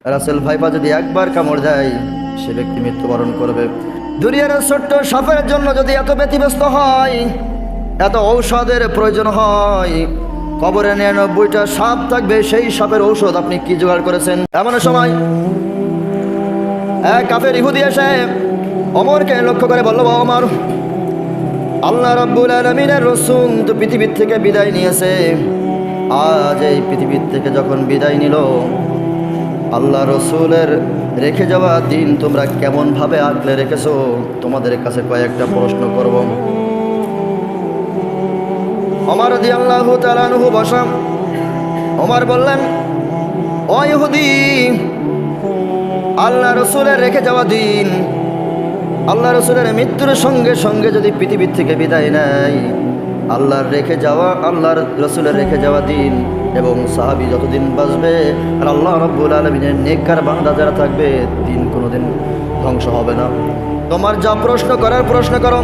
রাসেল ভাইপা যদি একবার কামড় দেয় সে ব্যক্তি মৃত্যুবরণ করবে। দুনিয়ার ছোট্ট সাপের জন্য যদি এত ব্যতিব্যস্ত হয়, এত ঔষধের প্রয়োজন হয়, কবরে 99টা সাপ থাকবে, সেই সাপের ঔষধ আপনি কি জোগাড় করেছেন? এমন সময় এক কাফের ইহুদি এসে ওমরকে লক্ষ্য করে বলল, ওমর, আল্লাহ রাব্বুল আলামিনের রাসূল তো পৃথিবীর থেকে বিদায় নিয়েছে। আজ এই পৃথিবীর থেকে যখন বিদায় নিল, আল্লাহ রসুলের রেখে যাওয়া দিন তোমরা কেমনভাবে আঁকলে রেখেছো? তোমাদের কাছে কয়েকটা প্রশ্ন করব। ওমর রাদিয়াল্লাহু তাআলা আনহু বসা। ওমর বললেন, ও ইহুদি, আল্লাহ রসুলের রেখে যাওয়া দিন, আল্লাহ রসুলের মৃত্যুর সঙ্গে সঙ্গে যদি পৃথিবীর থেকে বিদায় নেয়, আল্লাহর রেখে যাওয়া, আল্লাহর রসুলের রেখে যাওয়া দিন এবং সাহাবী যতদিন বাঁচবে আর আল্লাহ রাব্বুল আলামিনের নেককার বান্দা যারা থাকবে, দিন কোনোদিন ধ্বংস হবে না। তোমার যা প্রশ্ন করার প্রশ্ন করো।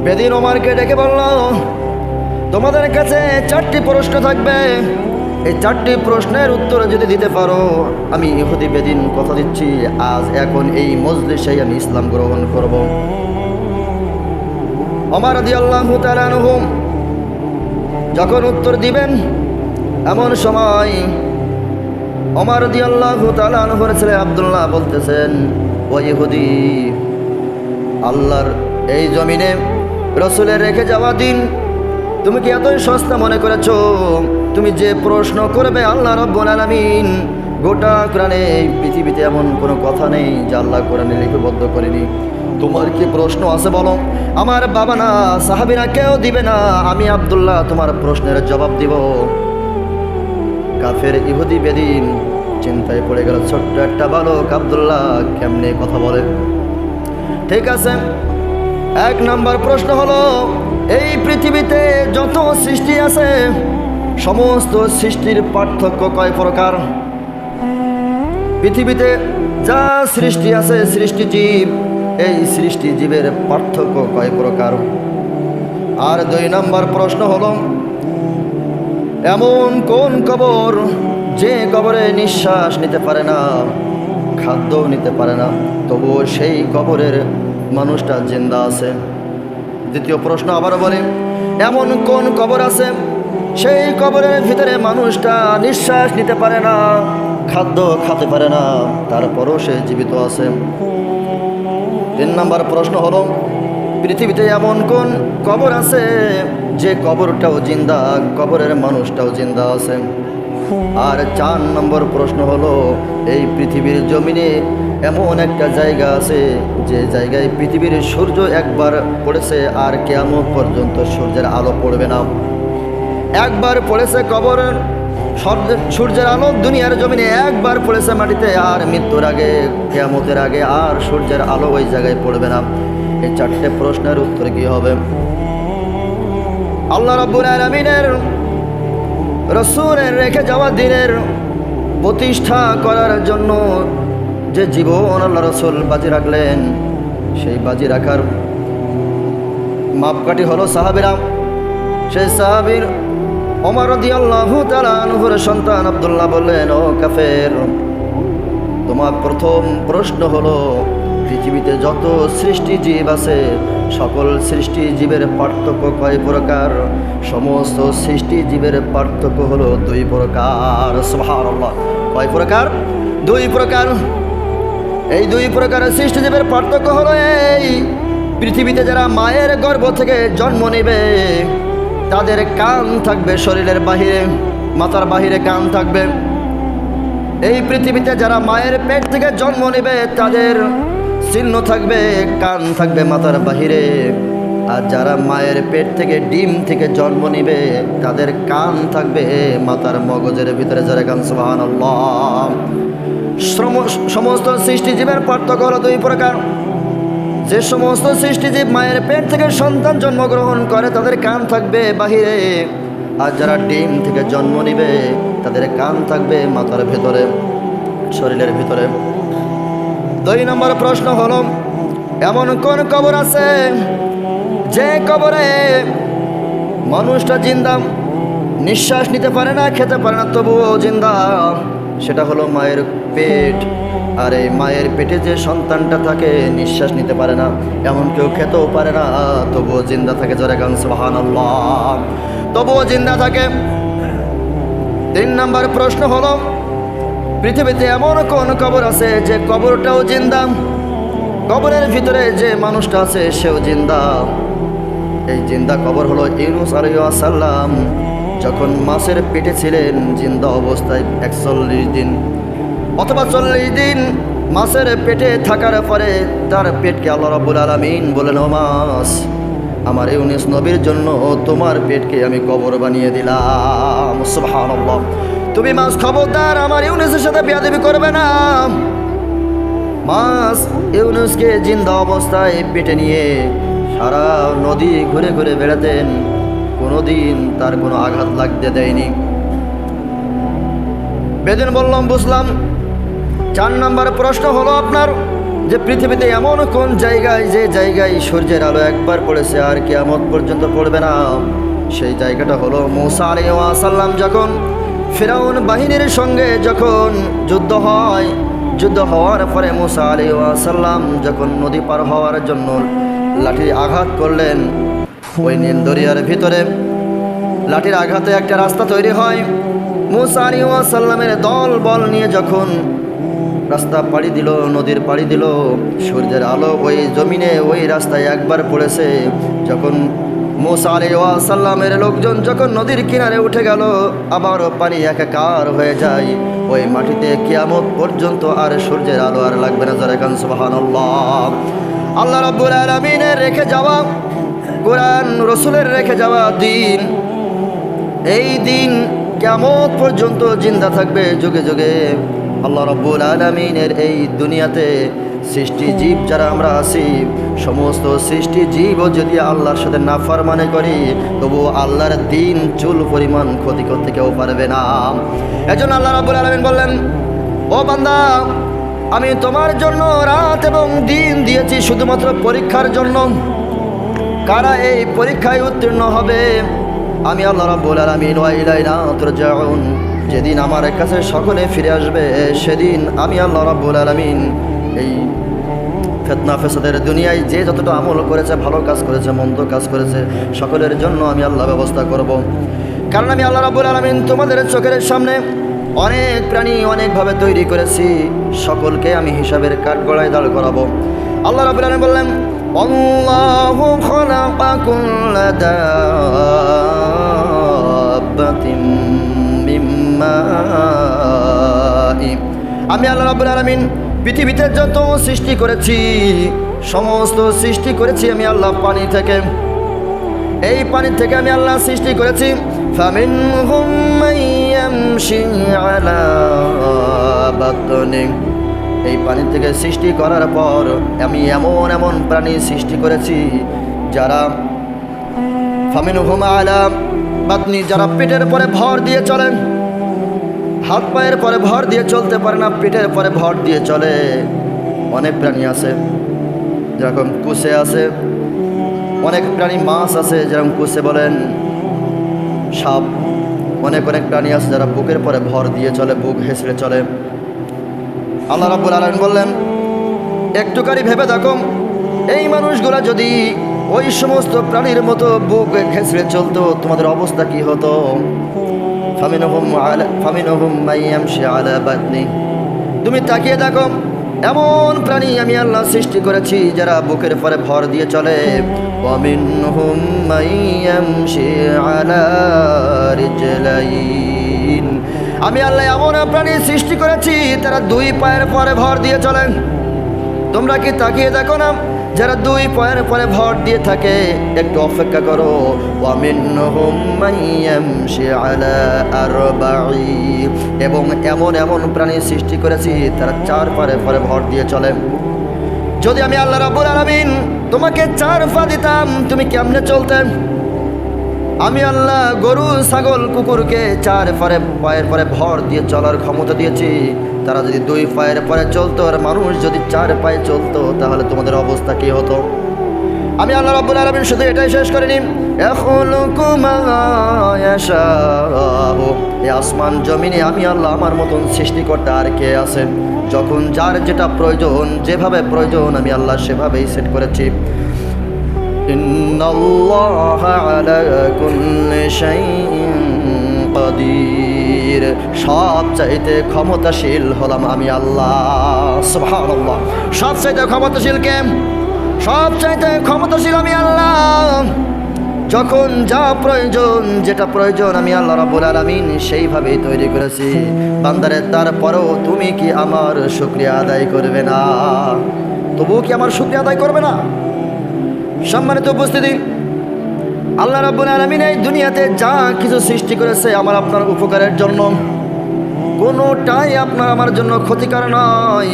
বেদিন ওমরকে ডেকে বলল, তোমাদের কাছে 4টি প্রশ্ন থাকবে, এই 4টি প্রশ্নের উত্তর যদি দিতে পারো, আমি ইহুদি বেদিন কথা দিচ্ছি, আজ এখন এই মজলিসে আমি ইসলাম গ্রহণ করব। ওমর রাদিয়াল্লাহু তাআলা আনহু যখন উত্তর দিবেন, এমন সময় ওমর রাদিয়াল্লাহু তাআলা আনহুর ছেলে আব্দুল্লাহ বলতেছেন, ও ইহুদি, আল্লাহর এই জমিনে রসুলের রেখে যাওয়া দিন তুমি কি এতই সস্তা মনে করেছো? তুমি যে প্রশ্ন করবে, আল্লাহ রাব্বুল আলামিন গোটা কোরআনে, এই পৃথিবীতে এমন কোনো কথা নেই যা আল্লাহ কোরআনে লিপিবদ্ধ করেনি। তোমার কি প্রশ্ন আছে বলো? আমার বাবা না, সাহাবীরা কেউ দিবে না, আমি আব্দুল্লাহ তোমার প্রশ্নের জবাব দিব। কাফের ইহুদি বেদিন চিন্তায় পড়ে গেল, ছোট্ট একটা বালক আব্দুল্লাহ কেমনে কথা বলে। ঠিক আছে, 1 নম্বর প্রশ্ন হলো, এই পৃথিবীতে যত সৃষ্টি আছে, সমস্ত সৃষ্টির পার্থক্য কয় প্রকার? পৃথিবীতে যা সৃষ্টি আছে, সৃষ্টিজীব, এই সৃষ্টিজীবের পার্থক্য কয় প্রকার? আর 2 নম্বর প্রশ্ন হলো, এমন কোন কবর যে কবরে নিঃশ্বাস নিতে পারে না, খাদ্য নিতে পারে না, তবুও সেই কবরের মানুষটা জিন্দা আছে? দ্বিতীয় প্রশ্ন আবারও বলি, এমন কোন কবর আছে সেই কবরের ভিতরে মানুষটা নিঃশ্বাস নিতে পারে না, খাদ্য খেতে পারে না, তারপরও সে জীবিত আছে? 3 নম্বর প্রশ্ন হলো, পৃথিবীতে এমন কোন কবর আছে যে কবরটাও জিন্দা, কবরের মানুষটাও জিন্দা আছে? আর 4 নম্বর প্রশ্ন হলো, এই পৃথিবীর জমিনে এমন একটা জায়গা আছে যে জায়গায় পৃথিবীর সূর্য একবার পড়েছে আর কিয়ামত পর্যন্ত সূর্যের আলো পড়বে না। একবার পড়েছে কবরের সূর্যের আলো দুনিয়ার জমিনে, একবার পড়েছে মাটিতে, আর মৃত্যুর আগে, কিয়ামতের আগে আর সূর্যের আলো ওই জায়গায় পড়বে না। এই 4টে প্রশ্নের উত্তর কি হবে? আল্লাহ রাব্বুল আলামিনের রাসূলের রেখে যাওয়া দিনের প্রতিষ্ঠা করার জন্য যে জীবন আল্লাহ রাসূল বাজি রাখলেন, সেই বাজি রাখার মাপকাঠি হলো সাহাবীরা। সেই সাহাবীর ওমর রাদিয়াল্লাহু তাআলা আনহুর সন্তান আব্দুল্লাহ বললেন, ও কাফের, তোমার প্রথম প্রশ্ন হলো, পৃথিবীতে যত সৃষ্টিজীব আছে, সকল সৃষ্টিজীবের পার্থক্য কয় প্রকার? সমস্ত সৃষ্টিজীবের পার্থক্য হলো 2 প্রকার। সুবহানাল্লাহ, কয় প্রকার? 2 প্রকার। এই 2 প্রকারের সৃষ্টিজীবের পার্থক্য হলো, এই পৃথিবীতে যারা মায়ের গর্ভ থেকে জন্ম নেবে, তাদের কান থাকবে শরীরের বাহিরে, মাথার বাহিরে কান থাকবে। এই পৃথিবীতে যারা মায়ের পেট থেকে জন্ম নেবে, তাদের চিহ্ন থাকবে, কান থাকবে মাথার বাহিরে। আর যারা মায়ের পেট থেকে, ডিম থেকে জন্ম নেবে, তাদের কান থাকবে মাথার মগজের ভিতরে। যারা কান, সুবহানাল্লাহ। সমস্ত সৃষ্টিজীবের পার্থক্য হলো 2 প্রকার। যে সমস্ত সৃষ্টিজীব মায়ের পেট থেকে সন্তান জন্মগ্রহণ করে, তাদের কান থাকবে বাহিরে। আর যারা ডিম থেকে জন্ম নেবে, তাদের কান থাকবে মাথার ভেতরে, শরীরের ভিতরে। 2 নম্বর প্রশ্ন হলো, এমন কোন কবর আছে যে কবরে মানুষটা জিন্দা, নিঃশ্বাস নিতে পারে না, খেতে পারে না, তবুও জিন্দা? সেটা হলো মায়ের পেট। আর এই মায়ের পেটে যে সন্তানটা থাকে নিঃশ্বাস নিতে পারে না, এমন কেউ খেতেও পারে না, তবুও জিন্দা থাকে। জোরে গান সুবহানাল্লাহ। তবুও জিন্দা থাকে। 3 নম্বর প্রশ্ন হলো, পৃথিবীতে এমন কোন কবর আছে যে কবরটাও জিন্দা? কবরের ভিতরে যে মানুষটা আছে সেও জিন্দা। এই জিন্দা কবর হলো ইউনূস আলাইহিস সালাম যখন মাছের পেটে ছিলেন, জিন্দা অবস্থায় 41 দিন অথবা 40 দিন মাছের পেটে থাকার পরে তার পেটকে আল্লাহ রাব্বুল আলামিন বলেন, ও মাছ, আমার ইউনূস নবীর জন্য তোমার পেটকে আমি কবর বানিয়ে দিলাম। সুবহানাল্লাহ। তুমি মাছ খবরদার আমার ইউনূসের সাথে বেয়াদবি করবে না। মাছ ইউনূসকে জিন্দা অবস্থায় পেটে নিয়ে সারা নদী ঘুরে ঘুরে বেড়াতেন, কোনোদিন তার কোনো আঘাত লাগতে দেয়নি। বেদিন বললাম, বুঝলাম। 4 নম্বর প্রশ্ন হলো আপনার, যে পৃথিবীতে এমন কোন জায়গায় যে জায়গায় সূর্যের আলো একবার পড়েছে আর কিয়ামত পর্যন্ত পড়বে না? সেই জায়গাটা হলো মূসা আলাইহিস সালাম যখন ফিরাউন বাহিনীর সঙ্গে যখন যুদ্ধ হয়, যুদ্ধ হওয়ার পরে মূসা আলাইহিস সালাম যখন নদী পার হওয়ার জন্য লাঠির আঘাত করলেন, ওই নীল দরিয়ার ভিতরে লাঠির আঘাতে একটা রাস্তা তৈরি হয়। মূসা আলাইহিস সালামের দল বল নিয়ে যখন রাস্তা পাড়ি দিল, নদীর পাড়ি দিল, সূর্যের আলো ওই জমিনে ওই রাস্তায় একবার পড়েছে। যখন মূসা আলাইহিস সালামের লোকজন যখন নদীর কিনারে উঠে গেল, আবারও পানি একাকার হয়ে যায়। ওই মাটিতে কিয়ামত পর্যন্ত আর সূর্যের আলো আর লাগবে না। জোরে গান সুবহানাল্লাহ। আল্লাহ রাব্বুল আলামিনের রেখে যাওয়া কোরআন, রসুলের রেখে যাওয়া দিন, এই দিন কিয়ামত পর্যন্ত জিন্দা থাকবে যুগে যুগে। আল্লাহ রাব্বুল আলামিনের এই দুনিয়াতে সৃষ্টি জীব যারা আমরা আছি, সমস্ত সৃষ্টি জীবও যদি আল্লাহর সাথে নাফরমানি করি, তবু আল্লাহর দিন চুল পরিমাণ ক্ষতি করতে কেউ পারবে না। এজন্য আল্লাহ রাব্বুল আলামিন বললেন, ও বান্দা, আমি তোমার জন্য রাত এবং দিন দিয়েছি শুধুমাত্র পরীক্ষার জন্য। কারা এই পরীক্ষায় উত্তীর্ণ হবে? আমি আল্লাহ রাব্বুল আলামিন, ওয়া ইলাইনা তুরজাউন, যেদিন আমার কাছে সকলে ফিরে আসবে, সেদিন আমি আল্লাহ রাব্বুল আলামিন এই ফিতনা ফেসাদের দুনিয়ায় যে যতটা আমল করেছে, ভালো কাজ করেছে, মন্দ কাজ করেছে, সকলের জন্য আমি আল্লাহ ব্যবস্থা করব। কারণ আমি আল্লাহ রাব্বুল আলামিন তোমাদের চোখের সামনে অনেক প্রাণী অনেকভাবে তৈরি করেছি, সকলকে আমি হিসাবের কাঠগড়ায় দাঁড় করাবো। আল্লাহ রাব্বুল আলামিন বললেন, আল্লাহু খালাকা কুল্লা দাব্বাতিন মিম্মা, আমি আল্লাহ রাব্বুল আলামিন পৃথিবীতে যত সৃষ্টি করেছি, সমস্ত সৃষ্টি করেছি আমি আল্লাহ পানি থেকে। এই পানি থেকে আমি আল্লাহ সৃষ্টি করেছি। ফামিনহুম মাইয়ামশি আলা বাতনি, এই পানি থেকে সৃষ্টি করার পর আমি এমন এমন প্রাণী সৃষ্টি করেছি যারা ফামিনহুম আলা বাতনি, যারা পেটের পরে ভর দিয়ে চলে, হাত পায়ের পরে ভর দিয়ে চলতে পারে না, পেটের পরে ভর দিয়ে চলে। অনেক প্রাণী আছে যেরকম কুসে আছে, অনেক প্রাণী মাছ আছে যেরকম কুসে বলেন, সাপ, অনেক অনেক প্রাণী আছে যারা বুকের পরে ভর দিয়ে চলে, বুক হেসড়ে চলে। আল্লাহ রাব্বুল আলামিন বললেন, একটুখানি ভেবে দেখো, এই মানুষগুলা যদি ওই সমস্ত প্রাণীর মতো বুক হেসড়ে চলতো, তোমাদের অবস্থা কি হতো? ফামিনহুম মাইয়ামশি আলা বাতনি, তুমি তাকিয়ে দেখো, এমন প্রাণী আমি আল্লাহ সৃষ্টি করেছি যারা বুকের পরে ভর দিয়ে চলে। ওয়ামিনহুম মাইয়ামশি আলা রিজলাইন, আমি আল্লাহ এমন প্রাণী সৃষ্টি করেছি তারা 2 পায়ের পরে ভর দিয়ে চলে। তোমরা কি তাকিয়ে দেখো না, যারা 2 পায়ের পরে ভর দিয়ে থাকে? একটু অপেক্ষা করো। ওয়ামিনহুম মাইয়ামশি আলা আরবাঈ, এবং এমন এমন প্রাণী সৃষ্টি করেছি তারা 4 পায়ের পরে ভর দিয়ে চলে। যদি আমি আল্লাহ রাব্বুল আলামিন তোমাকে 4 পা দিতাম, তুমি কেমনে চলতে? আমি আল্লাহ গরু, ছাগল, কুকুরকে 4 পায়ের পরে ভর দিয়ে চলার ক্ষমতা দিয়েছি। তারা যদি 2 পায়ের পরে চলতো আর মানুষ যদি 4 পায়ে চলতো, তাহলে তোমাদের অবস্থা কী হতো? আমি আল্লাহ রাব্বুল আলামিন শুধু এটাই শেষ করিনি, ইয়াখলুকু মা ইয়াশাউ, এই আসমান জমিনে আমি আল্লাহ আমার মতন সৃষ্টিকর্তা আর কে আছে? যখন যার যেটা প্রয়োজন, যেভাবে প্রয়োজন আমি আল্লাহ সেভাবেই সেট করেছি। ইন্নাল্লাহা আলা কুল্লি শাইইন কাদির, সব চাইতে ক্ষমতাশীল হলাম আমি আল্লাহ। সুবহানাল্লাহ। সব চাইতে ক্ষমতাশীল কে? সব চাইতে ক্ষমতাশীল আমি আল্লাহ। যখন যা প্রয়োজন, যেটা প্রয়োজন আমি আল্লাহ রাব্বুল আলামিন সেইভাবেই তৈরি করেছি। বান্দারে, তারপরেও তুমি কি আমার শুকরিয়া আদায় করবে না? তবুও কি আমার শুকরিয়া আদায় করবে না? সম্মানিত উপস্থিতি, আল্লাহ রাব্বুল আলামিন এই দুনিয়াতে যা কিছু সৃষ্টি করেছে আমার আপনার উপকারের জন্য, কোনোটাই আপনার আমার জন্য ক্ষতিকর নয়।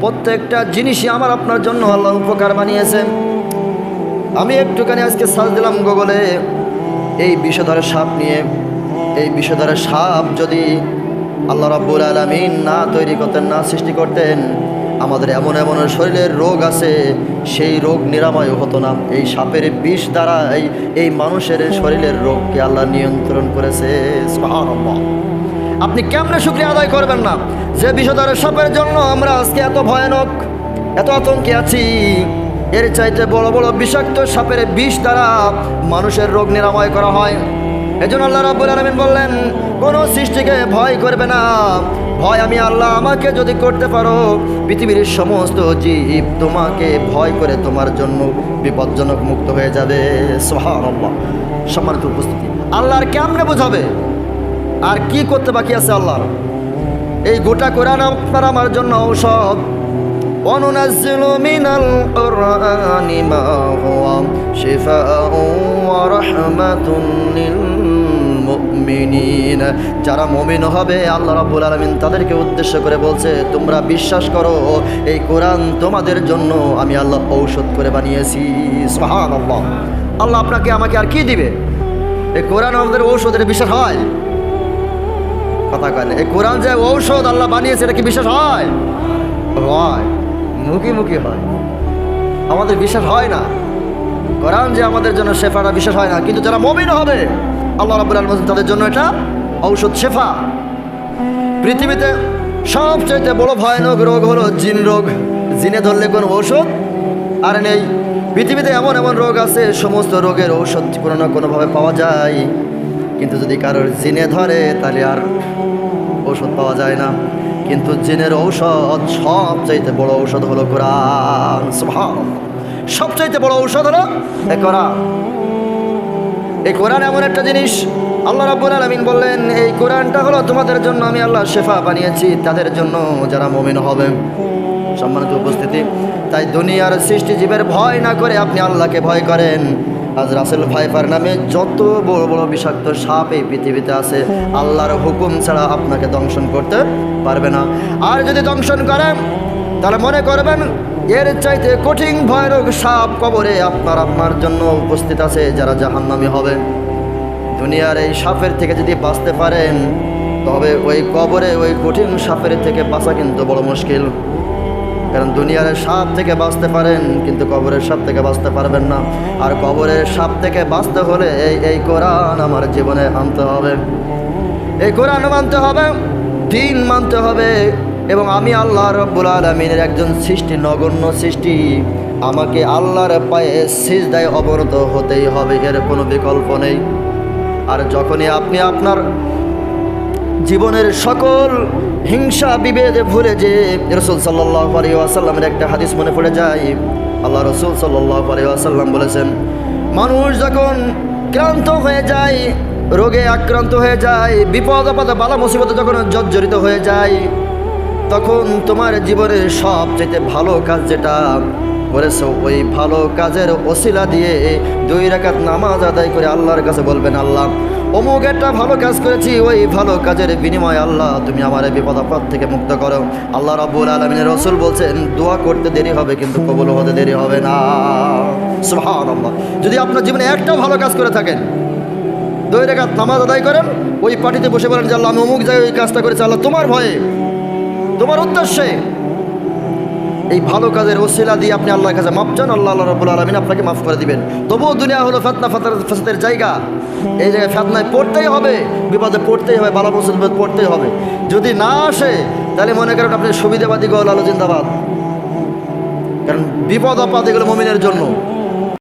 প্রত্যেকটা জিনিসই আমার আপনার জন্য আল্লাহ উপকার বানিয়েছেন। আমি একটুখানি আজকে সার্চ দিলাম গুগলে এই বিষধরের সাপ নিয়ে। এই বিষধরের সাপ যদি আল্লাহ রাব্বুল আলামিন না তৈরি করতেন, না সৃষ্টি করতেন, আমাদের এমন এমন শরীরের রোগ আছে, সেই রোগ নিরাময় হতো না। এই সাপের বিষ দ্বারা এই মানুষের শরীরের রোগকে আল্লাহ নিয়ন্ত্রণ করেছে। সুবহানাল্লাহ। আপনি কেমনে শুকরিয়া আদায় করবেন না যে বিষধরের সাপের জন্য আমরা আজকে এত ভয়ানক, এত আতঙ্কে আছি? এর চাইতে বড় বড় বিষাক্ত সাপের বিষ দ্বারা মানুষের রোগ নিরাময় করা হয়। এজন্য আল্লাহ রাব্বুল আলামিন বললেন, কোনো সৃষ্টিকে ভয় করবে না। ভয় আমি আল্লাহ আমাকে যদি করতে পারো, পৃথিবীর সমস্ত জীব তোমাকে ভয় করে তোমার জন্য বিপজ্জনক মুক্ত হয়ে যাবে। সুবহানাল্লাহ। সম্মানিত উপস্থিতি, আল্লাহর কেমনে বোঝাবে? আর কি করতে বাকি আছে আল্লাহর? এই গোটা কোরআন আপনার আমার জন্য ঔষধ। ওয়ানুনাজ্জিলু মিনাল কুরআনি মা হুয়া শিফাউন ওয়া রাহমাতুন লিল মুমিনিন। যারা মুমিন হবে আল্লাহ রাব্বুল আলামিন তাদেরকে উদ্দেশ্য করে বলছে, তোমরা বিশ্বাস করো এই কোরআন তোমাদের জন্য আমি আল্লাহ ঔষধ করে বানিয়েছি। সুবহানাল্লাহ। আল্লাহ আপনাকে আমাকে আর কি দিবে? এই কোরআন আমাদের ঔষধের বিশ্বাস হয়? কথা কয় না। এই কোরআন যে ঔষধ আল্লাহ বানিয়েছে, এটা কি বিশ্বাস হয়? হয়, মুখে মুখে হয়, আমাদের বিশ্বাস হয় না। কোরআন যে আমাদের জন্য শেফাটা বিশ্বাস হয় না। কিন্তু যারা মুমিন হবে আল্লাহ রাব্বুল আলামিন তাদের জন্য এটা ঔষধ, শেফা। পৃথিবীতে সবচেয়ে বড় ভয়ানক রোগ হলো জিন রোগ। জিনে ধরলে কোনো ঔষধ আর নেই। পৃথিবীতে এমন এমন রোগ আছে, সমস্ত রোগের ঔষধ কোনো না কোনোভাবে পাওয়া যায়, কিন্তু যদি কারোর জিনে ধরে তাহলে আর ঔষধ পাওয়া যায় না। কিন্তু জিনের ঔষধ, সবচাইতে বড় ঔষধ হলো কোরআন। সুবহানাল্লাহ। সবচাইতে বড় ঔষধ হলো এই কোরআন। এই কোরআন এমন একটা জিনিস, আল্লাহ রাব্বুল আলামিন বললেন এই কোরআনটা হলো তোমাদের জন্য আমি আল্লাহ শেফা বানিয়েছি, তাদের জন্য যারা মুমিন হবে। সম্মানিত উপস্থিতি, তাই দুনিয়ার সৃষ্টিজীবের ভয় না করে আপনি আল্লাহকে ভয় করেন। আজ রাসেল ভাইপার নামে যত বড় বড় বিষাক্ত সাপ এই পৃথিবীতে আছে, আল্লাহর হুকুম ছাড়া আপনাকে দংশন করতে পারবে না। আর যদি দংশন করেন তাহলে মনে করবেন এর চাইতে কঠিন ভয়ানক সাপ কবরে আপনার জন্য উপস্থিত আছে, যারা জাহান্নামী হবে। দুনিয়ার এই সাপের থেকে যদি বাঁচতে পারেন, তবে ওই কবরে ওই কঠিন সাপের থেকে বাঁচা কিন্তু বড় মুশকিল। কারণ দুনিয়ার সাপ থেকে বাঁচতে পারেন, কিন্তু কবরের সাপ থেকে বাঁচতে পারবেন না। আর কবরের সাপ থেকে বাঁচতে হলে এই কোরআন আমার জীবনে আনতে হবে। এই কোরআন মানতে হবে, দিন মানতে হবে। এবং আমি আল্লাহ রাব্বুল আলামিনের একজন সৃষ্টি, নগণ্য সৃষ্টি, আমাকে আল্লাহর পায়ে সিজদায় অবনত হতেই হবে, এর কোনো বিকল্প নেই। আর যখনই আপনি আপনার জীবনের সকল হিংসা বিভেদে ভুলে যে রাসূল সাল্লাল্লাহু আলাইহি ওয়াসাল্লামের একটা হাদিস মনে পড়ে যায়। আল্লাহ রাসূল সাল্লাল্লাহু আলাইহি ওয়াসাল্লাম বলেছেন, মানুষ যখন ক্লান্ত হয়ে যায়, রোগে আক্রান্ত হয়ে যায়, বিপদ আপদ বালা মুসিবতে যখন জর্জরিত হয়ে যায়, তখন তোমার জীবনের সবচেয়ে ভালো কাজ যেটা করেছো, ওই ভালো কাজের ওসিলা দিয়ে 2 রাকাত নামাজ আদায় করে আল্লাহর কাছে বলবেন, আল্লাহ অমুক একটা ভালো কাজ করেছি, ওই ভালো কাজের বিনিময়ে আল্লাহ তুমি আমার বিপদ আপদ থেকে মুক্ত করো। আল্লাহ রাব্বুল আলামিনের রাসূল বলছেন, দোয়া করতে দেরি হবে কিন্তু কবুল হতে দেরি হবে না। সুবহানাল্লাহ। যদি আপনার জীবনে একটা ভালো কাজ করে থাকেন, 2 রাকাত নামাজ আদায় করেন, ওই পার্টিতে বসে বলেন যে আল্লাহ আমি অমুক জায়গায় ওই কাজটা করেছি, আল্লাহ তোমার ভয়ে, তোমার উদ্দেশ্যে এই ভালো কাজের ওসিলা দিয়ে আপনি আল্লাহর কাছে মাপ চান, আল্লাহ রাব্বুল আলামিন আপনাকে মাফ করে দিবেন। তবুও দুনিয়া হলো ফিতনা ফাসাদের জায়গা। এই জায়গায় ফিতনায় পড়তেই হবে, বিপদে পড়তেই হবে, বালা মুসিবত পড়তেই হবে। যদি না আসে তাহলে মনে করেন আপনি সুবিধাবাদী গোল আলো জিন্দাবাদ। কারণ বিপদ আপদ এগুলো মুমিনের জন্য।